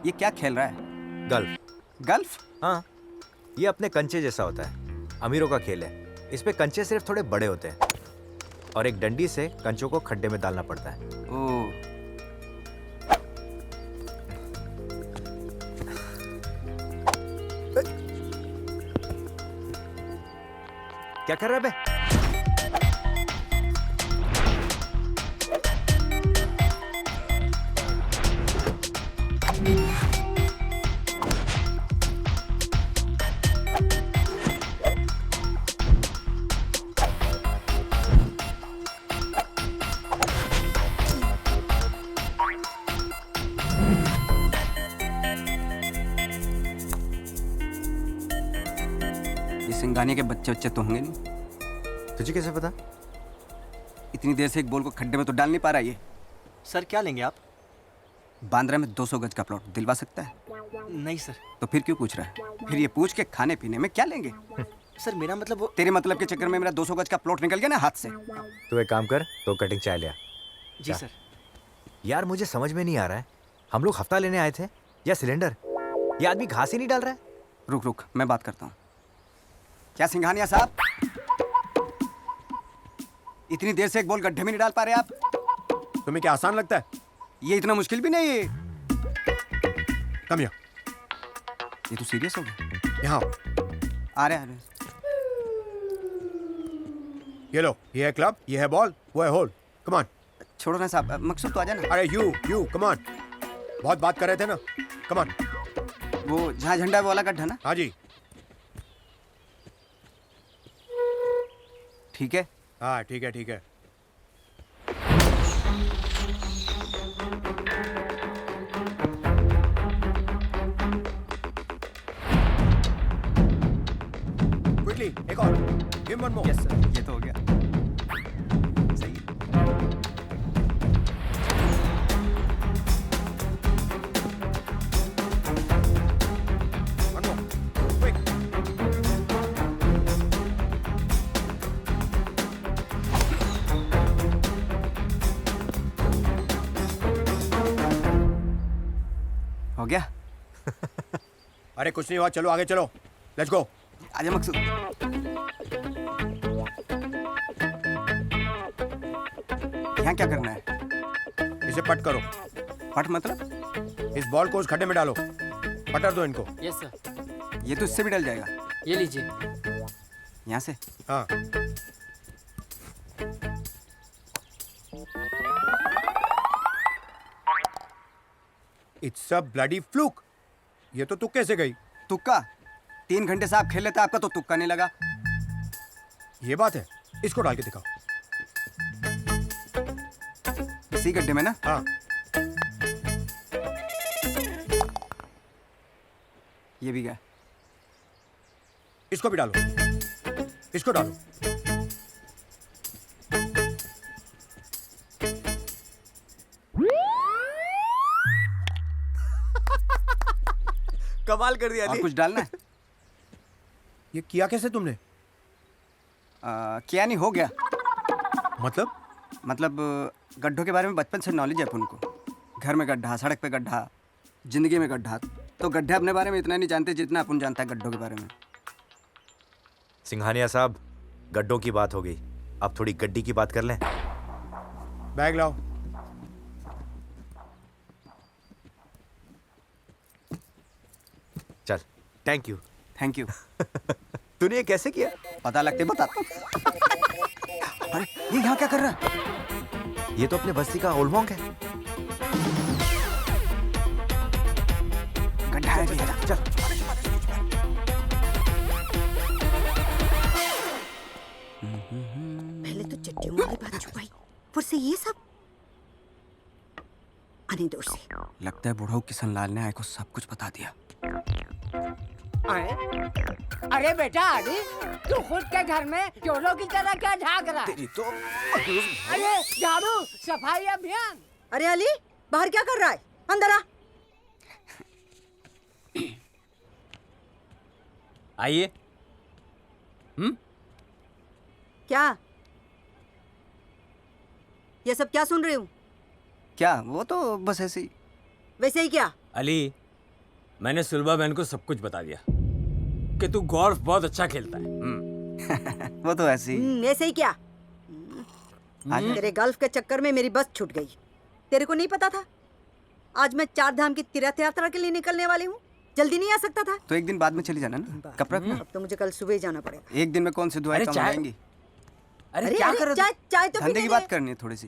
ये क्या खेल रहा है? गल्फ। गल्फ? हाँ, ये अपने कंचे जैसा होता है, अमीरों का खेल है। इस पे कंचे सिर्फ थोड़े बड़े होते हैं और एक डंडी से कंचों को खड्डे में डालना पड़ता है। ओह, क्या कर रहा है बे? ये सिंघानिया के बच्चे तो होंगे नहीं। तुझे कैसे पता? इतनी देर से एक बॉल को खड्डे में तो डाल नहीं पा रहा ये। सर क्या लेंगे आप? बांद्रा में 200 गज का प्लॉट दिलवा सकता है? नहीं सर। तो फिर क्यों पूछ रहा है? फिर ये पूछ के खाने पीने में क्या लेंगे? सर मेरा मतलब वो। तेरे मतलब के चक्कर में मेरा 200 गज का प्लॉट निकल गया ना हाथ से। तू एक काम कर, तो कटिंग चाय ले आ। जी सर। यार मुझे समझ में नहीं आ रहा है, हम लोग हफ्ता लेने आए थे या सिलेंडर? ये आदमी घास ही नहीं डाल रहा है। रुक मैं बात करता हूँ। क्या सिंघानिया साहब, इतनी देर से एक बॉल गड्ढे में नहीं डाल पा रहे आप? तुम्हें क्या आसान लगता है? ये इतना मुश्किल भी नहीं है। कम यहाँ। ये तो सीरियस हो गया। यहाँ आ रहे। ये लो, ये है क्लब, ये है बॉल, वो है होल। Come on. छोड़ो ना साहब, मकसूद तो आ जाना। अरे यू कम ऑन। बहुत बात कर रहे थे ना, कम ऑन। वो जहाँ झंडा है वो वाला गड्ढा ना? हाँ जी। ठीक है। हाँ ठीक है। क्विकली एक और। Give one more. Yes sir, ये तो हो गया। सही है। One more. क्विक। हो गया। अरे कुछ नहीं हुआ, चलो आगे चलो। Let's go. आजा मकसूद। यहाँ क्या करना है? इसे पट करो। पट मतलब? इस बॉल को उस खड्डे में डालो। पटर दो इनको। Yes sir. ये तो इससे भी डल जाएगा। ये लीजिए। यहाँ से? हाँ। It's a bloody fluke. ये तो तुक्के से गई। तुक्का? 3 घंटे से आप खेल लेते, आपका तो तुक्का नहीं लगा। ये बात है, इसको डाल के दिखाओ। इसी गड्ढे में ना? हाँ। ये भी गया। इसको भी डालो। इसको डालो। कमाल कर दिया और अली। कुछ डालना है? ये किया कैसे तुमने? क्या नहीं हो गया। मतलब गड्ढों के बारे में बचपन से नॉलेज है अपन को। घर में गड्ढा, सड़क पे गड्ढा, जिंदगी में गड्ढा। तो गड्ढे अपने बारे में इतना नहीं जानते जितना अपन जानता है गड्ढों के बारे में। सिंघानिया साहब, गड्ढों की बात हो गई, अब थोड़ी गड्डी की बात कर लें। बैग लाओ। चल, थैंक यू। Thank you. तूने ये कैसे किया? पता लगते बताता हूँ। अरे ये यहाँ क्या कर रहा है? ये तो अपने बस्ती का ओल्ड है। गड्ढा है जी, चल। पहले तो चट्टियों वाली बात छुपाई, फिर से ये सब। आने दो उसे। लगता है बुढ़ऊ किशन लाल ने आए को सब कुछ बता दिया। अरे बेटा अली, तू खुद के घर में चोरों की तरह क्या झांक रहा है? तेरी तो अरे झाड़ू सफाई अभियान। अरे अली, बाहर क्या कर रहा है? अंदर आ। आइए। क्या ये सब क्या सुन रही हूँ? क्या? वो तो बस ऐसे ही। वैसे ही क्या? अली, मैंने सुलभा बहन को सब कुछ बता दिया कि तू गोल्फ बहुत अच्छा खेलता है। वो तो ऐसे ही। ऐसे ही क्या? तेरे गल्फ के चक्कर में मेरी बस छूट गई। तेरे को नहीं पता था आज मैं 4 धाम की तीर्थ यात्रा के लिए निकलने वाली हूँ? जल्दी नहीं आ सकता था? तो एक दिन बाद में चली जाना ना, कब रखना? अब तो मुझे कल सुबह ही जाना पड़ेगा। एक दिन में कौन सी दुआएं अरे कम चाय- आएंगी? अरे क्या कर रहे चाय चाय तो धंधे पीने की दे। बात करनी है थोड़ी सी।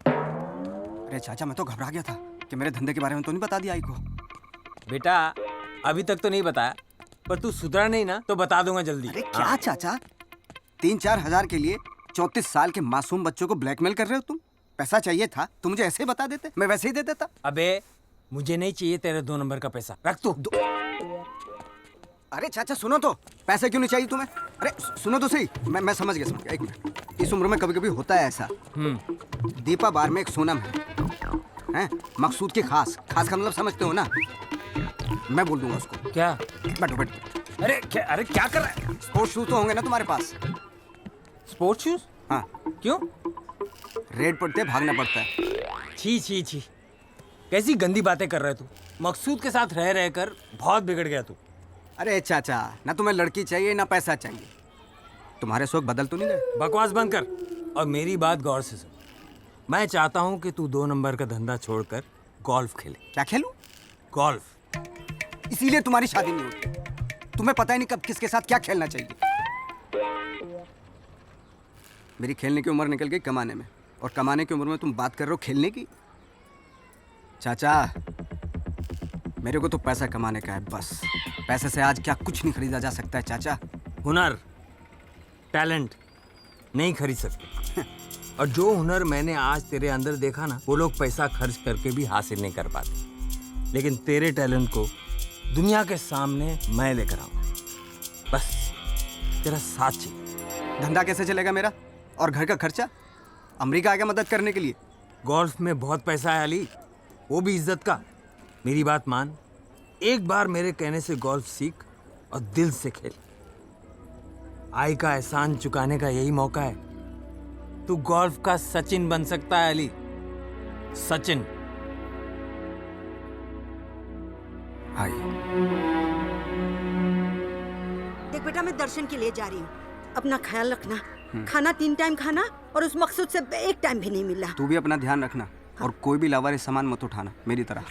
अरे चाचा, मैं तो घबरा गया था कि मेरे धंधे के बारे में तो नहीं बता दिया आई को। बेटा अभी तक तो नहीं बताया, पर तू सुधरा नहीं ना तो बता दूंगा जल्दी। अरे क्या चाचा, 3-4 हजार के लिए 34 साल के मासूम बच्चों को ब्लैकमेल कर रहे हो तुम? पैसा चाहिए था तो मुझे ऐसे ही बता देते, मैं वैसे ही दे देता। अबे मुझे नहीं चाहिए तेरे 2 नंबर का पैसा, रख तू। अरे चाचा सुनो तो, पैसे क्यों नहीं चाहिए तुम्हें? अरे सुनो तो सही, मैं समझ गया। एक मिनट, इस उम्र में कभी कभी होता है ऐसा। दीपा बार में एक सोनम है, मकसूद की खास का मतलब समझते हो ना? मैं बोल दूंगा उसको। क्या? बैठो। अरे क्या कर रहा है? स्पोर्ट्स शूज तो होंगे ना तुम्हारे पास? Sports shoes? हाँ, क्यों? रेड पड़ते भागना पड़ता है। छी कैसी गंदी बातें कर रहा है तू। मकसूद के साथ रह कर बहुत बिगड़ गया तू। अरे चाचा, ना तुम्हें लड़की चाहिए ना पैसा चाहिए, तुम्हारे शौक बदल तो नहीं गए? बकवास बंद कर और मेरी बात गौर से सुन। मैं चाहता हूँ कि तू 2 नंबर का धंधा छोड़कर गोल्फ खेले। क्या खेलूं? गोल्फ। इसीलिए तुम्हारी शादी नहीं होती। तुम्हें पता ही नहीं कब किसके साथ क्या खेलना चाहिए। मेरी खेलने की उम्र निकल गई कमाने में, और कमाने की उम्र में तुम बात कर रहे हो खेलने की? चाचा, मेरे को तो पैसा कमाने का है बस। पैसे से आज क्या कुछ नहीं खरीदा जा सकता है चाचा। हुनर, टैलेंट नहीं खरीद सकते। और जो हुनर मैंने आज तेरे अंदर देखा ना, वो लोग पैसा खर्च करके भी हासिल नहीं कर पाते। लेकिन तेरे टैलेंट को दुनिया के सामने मैं लेकर आऊंगा। बस तेरा साथ चाहिए। धंधा कैसे चलेगा मेरा? और घर का खर्चा? अमेरिका आ गया मदद करने के लिए? गोल्फ में बहुत पैसा है अली, वो भी इज्जत का। मेरी बात मान, एक बार मेरे कहने से गोल्फ सीख और दिल से खेल। आई का एहसान चुकाने का यही मौका है। तू गोल्फ का सचिन बन सकता है अली, सचिन। आई। देख बेटा, मैं दर्शन के लिए जा रही हूँ। अपना ख्याल रखना। खाना 3 टाइम खाना, और उस मकसूद से 1 टाइम भी नहीं मिला। तू भी अपना ध्यान रखना, और कोई भी लावारिस सामान मत उठाना मेरी तरह।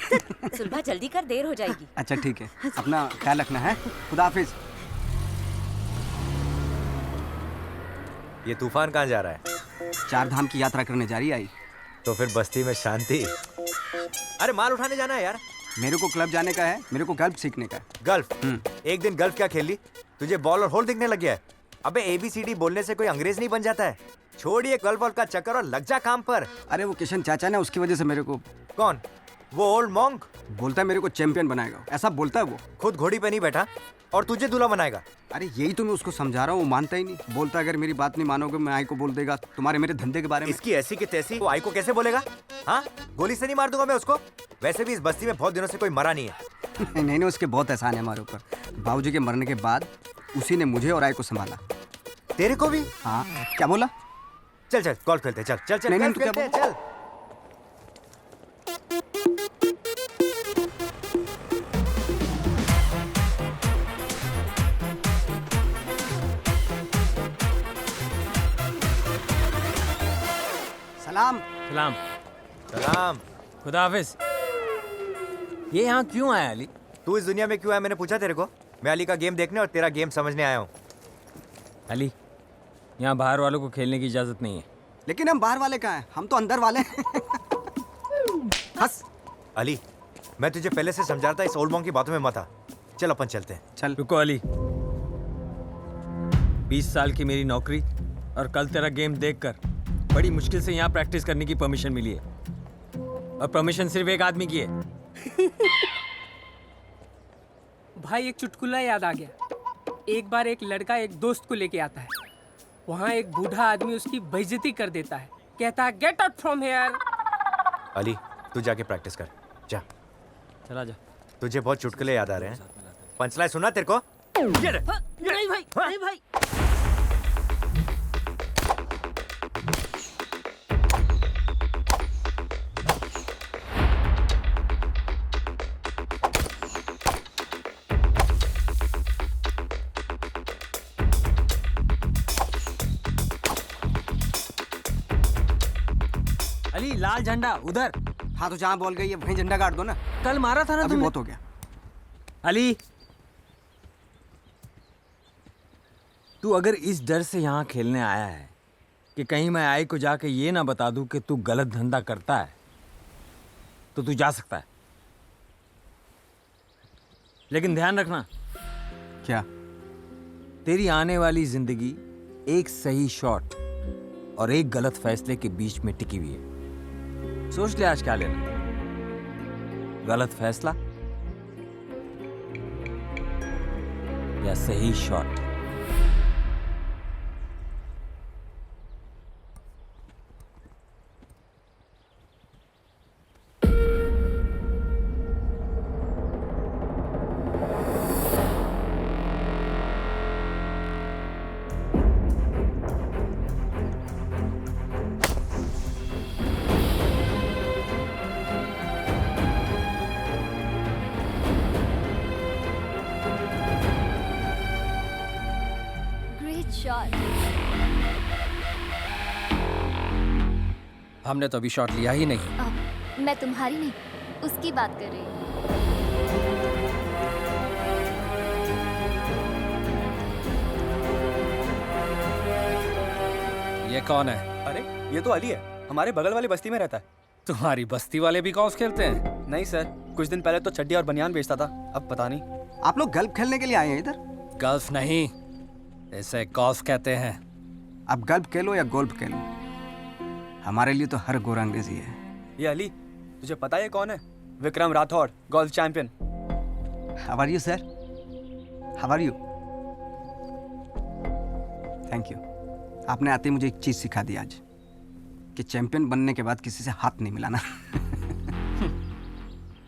सुलभा जल्दी कर, देर हो जाएगी। अच्छा ठीक है, अपना ख्याल रखना है। खुदा हाफिज। ये तूफान कहाँ जा रहा है? 4 धाम की यात्रा करने जा रही आई। तो फिर बस्ती में शांति। अरे माल उठाने जाना है यार। मेरे को क्लब जाने का है, मेरे को गल्फ सीखने का है। गल्फ? एक दिन गल्फ क्या खेल ली? तुझे बॉल और होल दिखने लग गया है? अबे ABCD बोलने से कोई अंग्रेज नहीं बन जाता है। छोड़िए गल्फ वॉल्फ का चक्कर और लग जा काम पर। अरे वो किशन चाचा ने, उसकी वजह से मेरे को। कौन? वो ओल्ड मॉन्क? बोलता है मेरे को चैंपियन बनाएगा, ऐसा बोलता है वो। खुद घोड़ी पे नहीं बैठा और तुझे दूल्हा बनाएगा। अरे यही तो मैं उसको समझा रहा हूँ, वो मानता ही नहीं। बोलता है अगर मेरी बात नहीं मानोगे मैं आई को बोल देगा तुम्हारे मेरे धंधे के बारे में। इसकी ऐसी की तैसी, वो आई को कैसे बोलेगा? हाँ, गोली से नहीं मार दूंगा मैं उसको। वैसे भी इस बस्ती में बहुत दिनों से कोई मरा नहीं है। नहीं, उसके बहुत एहसान है हमारे ऊपर। बाबूजी के मरने के बाद उसी ने मुझे और आई को संभाला। तेरे को भी? हाँ, क्या बोला? चल चल गोल्फ खेलते, चल चल चल। नहीं, गोल्फ तू क्या खेलते हैं, चल। सलाम। सलाम। सलाम। खुदा हाफिज। ये यहाँ क्यों आया अली? तू इस दुनिया में क्यों आया मैंने पूछा तेरे को? मैं अली का गेम देखने और तेरा गेम समझने आया हूँ। अली, यहाँ बाहर वालों को खेलने की इजाजत नहीं है। लेकिन हम बाहर वाले कहाँ हैं? हम तो अंदर वाले हैं। हंस। अली, मैं तुझे पहले से समझा रहा था, इस ओल्ड मॉन्क की बातों में मत आ। चल अपन चलते हैं। चल। रुको अली, 20 साल की मेरी नौकरी और कल तेरा गेम देखकर बड़ी मुश्किल से यहाँ प्रैक्टिस करने की परमिशन मिली है, और परमिशन सिर्फ एक आदमी की है। भाई एक चुटकुला याद आ गया। एक बार एक लड़का एक दोस्त को लेके आता है। वहाँ एक बूढ़ा आदमी उसकी बेइज्जती कर देता है। कहता है get out from here. Ali, तू जाके प्रैक्टिस कर, जा। चला जा। तुझे बहुत चुटकुले याद आ रहे हैं। पंचलाइन सुना तेरे को? नहीं भाई, नहीं भाई। अली लाल झंडा उधर। हाँ तो जहाँ बॉल गई है वहीं झंडा गाड़ दो ना। कल मारा था ना अभी तुमने। बहुत हो गया। अली तू अगर इस डर से यहाँ खेलने आया है कि कहीं मैं आई को जाके ये ना बता दूं कि तू गलत धंधा करता है, तो तू जा सकता है, लेकिन ध्यान रखना क्या? तेरी आने वाली जिंदगी एक सही शॉट और एक गलत फैसले के बीच में टिकी हुई है। सोच ले आज क्या लेना, गलत फैसला या सही शॉट। Great shot. हमने तो अभी शॉट लिया ही नहीं। मैं तुम्हारी नहीं, उसकी बात कर रही हूँ। ये कौन है? अरे ये तो अली है, हमारे बगल वाली बस्ती में रहता है। तुम्हारी बस्ती वाले भी गॉल्फ खेलते हैं? नहीं सर, कुछ दिन पहले तो चड्डी और बनियान बेचता था, अब पता नहीं। आप लोग गल्फ खेलने के लिए आए हैं इधर? गल्फ नहीं, इसे गॉल्फ कहते हैं। आप गल्फ खेलो या गोल्फ खेलो, हमारे लिए तो हर गोरा अंग्रेजी है। ये अली, तुझे पता है कौन है? Vikram Rathore, golf champion. How are you sir? How are you? Thank you. आपने आते ही मुझे एक चीज सिखा दी आज, कि चैंपियन बनने के बाद किसी से हाथ नहीं मिलाना।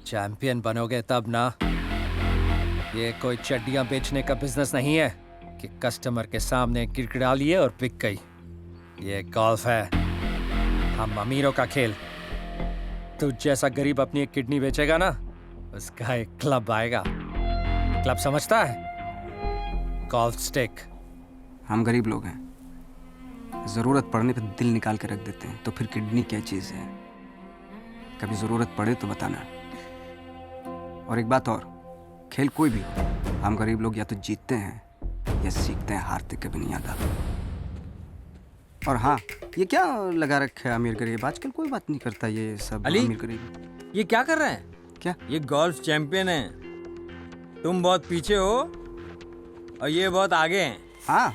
चैंपियन बनोगे तब ना। ये कोई चड्डियां बेचने का बिजनेस नहीं है कि कस्टमर के सामने गिड़गिड़ा लिए और बिक गई। ये गॉल्फ है, हम अमीरों का खेल। तू जैसा गरीब अपनी एक किडनी बेचेगा ना, उसका एक क्लब आएगा। क्लब समझता है? Golf stick. हम गरीब लोग हैं, जरूरत पड़ने पर दिल निकाल के रख देते हैं, तो फिर किडनी क्या चीज है? कभी जरूरत पड़े तो बताना। और एक बात और, खेल कोई भी हो, हम गरीब लोग या तो जीतते हैं या सीखते हैं, हारते कभी नहीं आता। और हाँ, ये क्या लगा रखा है अमीर गरीब? आजकल कोई बात नहीं करता ये सब अली, अमीर गरीब। ये क्या कर रहे हैं? क्या? ये गोल्फ चैंपियन है, तुम बहुत पीछे हो और ये बहुत आगे हैं। हाँ,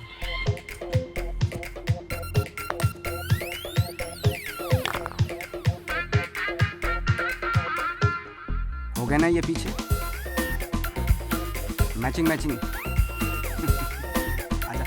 हो गया ना ये पीछे? Matching matching. आजा।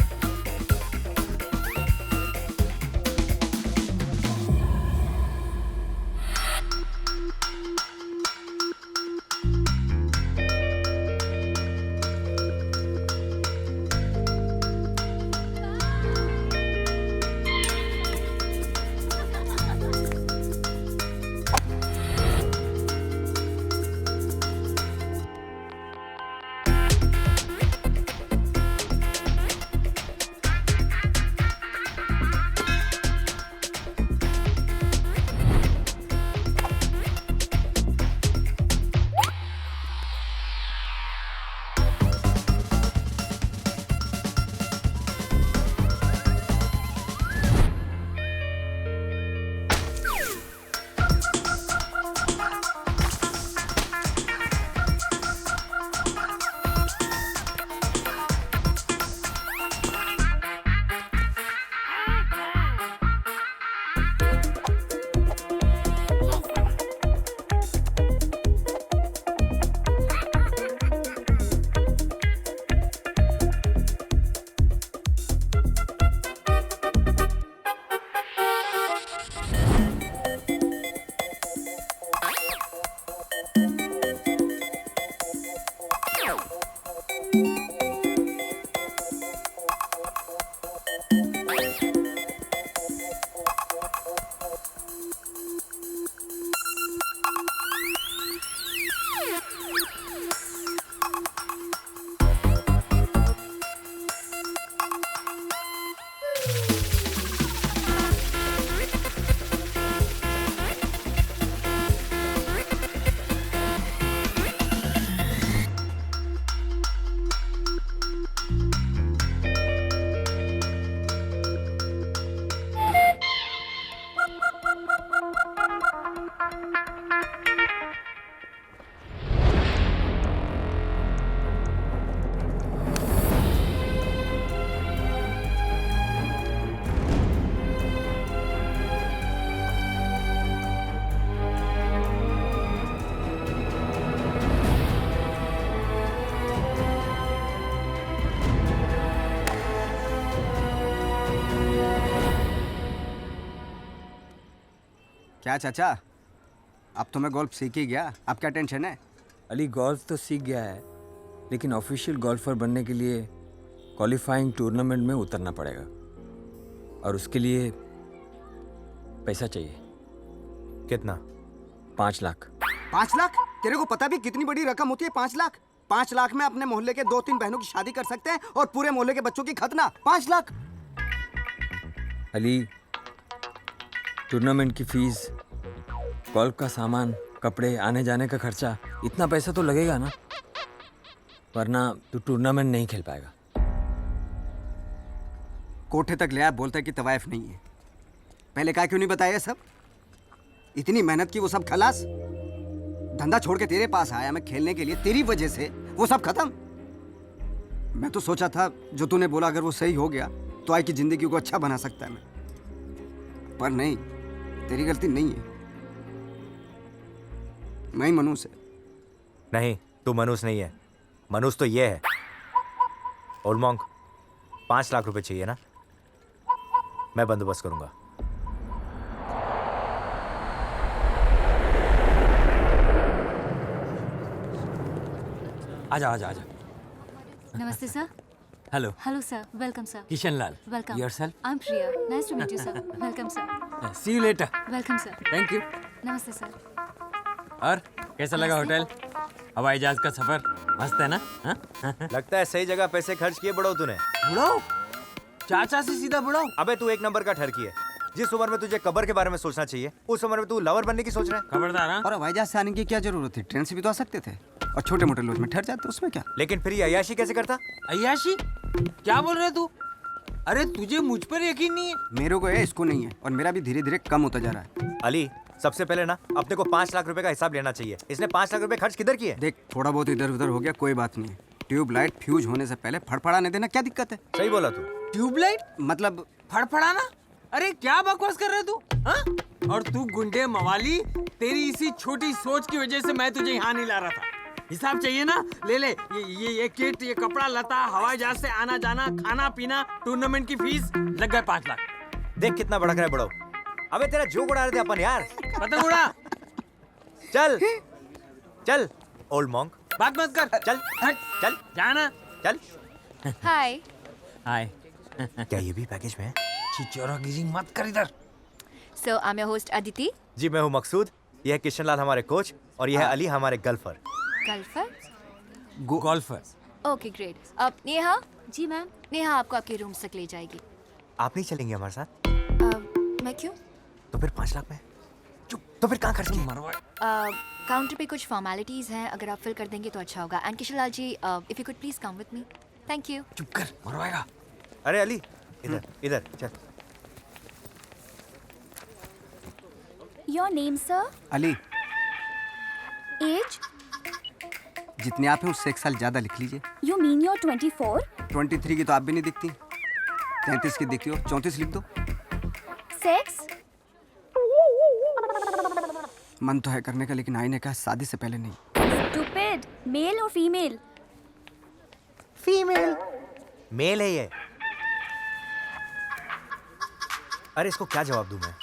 क्या चाचा, अब तो मैं गोल्फ सीख ही गया, अब क्या टेंशन है? अली गोल्फ तो सीख गया है, लेकिन ऑफिशियल गोल्फर बनने के लिए क्वालिफाइंग टूर्नामेंट में उतरना पड़ेगा और उसके लिए पैसा चाहिए। कितना? 5 लाख। 5 लाख? तेरे को पता भी कितनी बड़ी रकम होती है 5 लाख? 5 लाख में अपने मोहल्ले के 2-3 बहनों की शादी कर सकते हैं और पूरे मोहल्ले के बच्चों की खतना। 5 लाख? अली, टूर्नामेंट की फीस, गोल्फ का सामान, कपड़े, आने जाने का खर्चा, इतना पैसा तो लगेगा ना, वरना तू टूर्नामेंट नहीं खेल पाएगा। कोठे तक ले आया, बोलता है कि तवायफ नहीं है। पहले क्या क्यों नहीं बताया सब? इतनी मेहनत की वो सब खलास। धंधा छोड़ के तेरे पास आया मैं खेलने के लिए, तेरी वजह से वो सब खत्म। मैं तो सोचा था जो तूने बोला अगर वो सही हो गया तो आई की जिंदगी को अच्छा बना सकता है मैं, पर नहीं, तेरी गलती नहीं है। मैं ही मनुष्य है। नहीं, तू मनुष्य नहीं है, मनुष्य तो ये है। ओल्ड मॉन्क, 5 लाख रुपए चाहिए ना? मैं बंदोबस्त करूंगा। आजा आजा आजा। नमस्ते sir. Hello, hello sir, welcome sir. Kishan Lal. Welcome. Yourself? I am Priya, nice to meet you sir. Welcome sir. See you later. Welcome sir. Thank you. नमस्ते सर। और कैसा लगा होटल, हवाई जहाज का सफर? मस्त है ना? हाँ? लगता है सही जगह पैसे खर्च किए बड़ो तूने। बुढ़ाओ, चाचा से सीधा बुढ़ाओ। अबे तू एक नंबर का ठरकी है। जिस उम्र में तुझे कब्र के बारे में सोचना चाहिए, उस उम्र में तू लवर बनने की सोच रहा है। खबरदार हाँ? और हवाई जहाज से आने की क्या जरूरत थी? ट्रेन से भी तो आ सकते थे और छोटे मोटे लॉज में ठहर जाते, उसमें क्या? लेकिन फिर ये अय्याशी कैसे करता? अय्याशी? क्या बोल रहे तू? अरे तुझे मुझ पर यकीन नहीं है? मेरे को है, इसको नहीं है, और मेरा भी धीरे धीरे कम होता जा रहा है। अली, सबसे पहले ना अपने को 5 लाख रुपए का हिसाब लेना चाहिए। इसने 5 लाख रुपए खर्च किधर किए? देख, थोड़ा बहुत इधर उधर हो गया, कोई बात नहीं है। ट्यूबलाइट फ्यूज होने से पहले फड़फड़ाने देना, क्या दिक्कत है? सही बोला तू। ट्यूबलाइट? मतलब फड़फड़ाना? अरे क्या बकवास कर रहे तू? हाँ? और तू गुंडे मवाली, तेरी इसी छोटी सोच की वजह से मैं तुझे यहाँ नहीं ला रहा था। हिसाब चाहिए ना? ले ले, ये किट, ये कपड़ा लता, हवाई जहाज से आना जाना, खाना पीना, टूर्नामेंट की फीस, लग गए 5 लाख। देख कितना भड़क रहा है बड़ो। अबे तेरा जोक उड़ा रहे थे अपन यार। पतंग उड़ा। चल चल ओल्ड मॉन्क, बात मत कर। चल हट, चल जाना। चल। हाय। हाय। क्या ये भी पैकेज में है? चिचोरागिरी मत कर इधर। So I am your host Aditi. जी मैं हूँ मकसूद, यह है किशन लाल हमारे कोच, और यह है अली हमारे girlfriend. Golfer? Golfer. Okay great. अब नेहा। जी मैम। नेहा आपको आपके रूम तक ले जाएगी। आप नहीं चलेंगे हमारे साथ? मैं क्यों? तो फिर 5 लाख में चुप, तो फिर कहाँ खर्च किए? काउंटर पे कुछ फॉर्मेलिटीज हैं, अगर आप फिल कर देंगे तो अच्छा होगा। And Kishan Lal ji, if you could please come with me. Thank you. चुप कर, मरवाएगा। अरे अली, इधर इधर चल। Your name sir? Ali, age? जितने आप हैं उससे 1 साल ज्यादा लिख लीजिए। You mean your 24? 23 की तो आप भी नहीं दिखती, 33 की दिखती हो, 34 लिख दो। सेक्स? मन तो है करने का, लेकिन आई ने कहा शादी से पहले नहीं। स्टूपिड। मेल और फीमेल? फीमेल। मेल है ये। अरे इसको क्या जवाब दूं मैं?